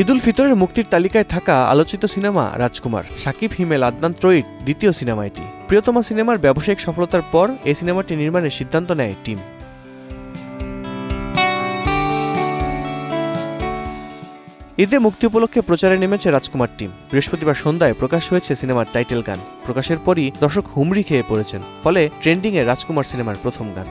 ঈদুল ফিতরের মুক্তির তালিকায় থাকা আলোচিত সিনেমা রাজকুমার। শাকিব, হিমেল, আদনান ত্রয়ীর দ্বিতীয় সিনেমা এটি। প্রিয়তমা সিনেমার ব্যবসায়িক সফলতার পর এই সিনেমাটি নির্মাণের সিদ্ধান্ত নেয় টিম। ঈদে মুক্তি উপলক্ষে প্রচারে নেমেছে রাজকুমার টিম। বৃহস্পতিবার সন্ধ্যায় প্রকাশ হয়েছে সিনেমার টাইটেল গান। প্রকাশের পরই দর্শক হুমড়ি খেয়ে পড়েছেন, ফলে ট্রেন্ডিংয়ে রাজকুমার সিনেমার প্রথম গান।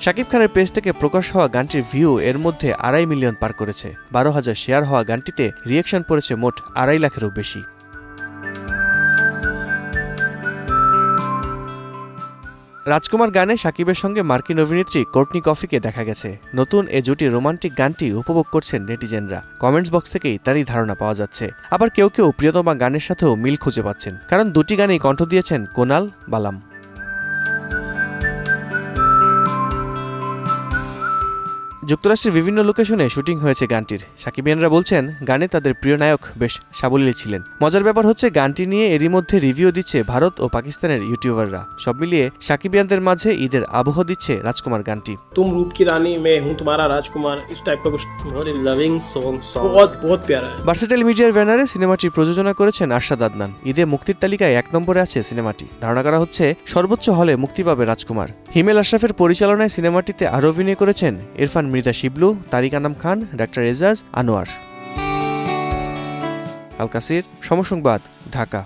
শাকিব খানের পেজ থেকে প্রকাশ হওয়া গানটির ভিউ এর মধ্যে 2.5 মিলিয়ন পার করেছে। 12,000 শেয়ার হওয়া গানটিতে রিয়েকশন পড়েছে মোট 2.5 লাখেরও বেশি। রাজকুমার গানে শাকিবের সঙ্গে মার্কিন অভিনেত্রী কোর্টনি কফিকে দেখা গেছে। নতুন এ জুটির রোমান্টিক গানটি উপভোগ করছেন নেটিজেনরা। কমেন্টস বক্স থেকেই তারই ধারণা পাওয়া যাচ্ছে। আবার কেউ কেউ প্রিয়তমা গানের সাথেও মিল খুঁজে পাচ্ছেন, কারণ দুটি গানেই কণ্ঠ দিয়েছেন কোনাল বালাম। যুক্তরাষ্ট্রের বিভিন্ন লোকেশনে শুটিং হয়েছে গানটির। শাকিবিয়ানরা বলছেন, গানে তাদের প্রিয় নায়ক বেশ সাবলীল ছিলেন। মজার ব্যাপার হচ্ছে, গানটি নিয়ে এরই মধ্যে রিভিউ দিচ্ছে ভারত ও পাকিস্তানের ইউটিউবাররা। সব মিলিয়ে শাকিবিয়ানদের মাঝে ঈদের আবহ দিচ্ছে রাজকুমার গানটি। तुम रूप की रानी मैं हूं तुम्हारा राजकुमार, इस टाइप का कुछ बहुत लविंग सॉन्ग बहुत प्यारा है। ভার্সেটাইল মিডিয়ার ব্যানারে সিনেমাটি প্রযোজনা করেছেন আরশাদ আদনান। ঈদে মুক্তির তালিকায় 1 নম্বরে আছে সিনেমাটি। ধারণা করা হচ্ছে সর্বোচ্চ হলে মুক্তি পাবে রাজকুমার। হিমেল আশরাফের পরিচালনায় সিনেমাটিতে আরও অভিনয় করেছেন ইরফান, মৃদা শিবলু, তারিক আনাম খান, ডাক্তার এজাজ, আনোয়ার। আল কাসির, সমসংবাদ, ঢাকা।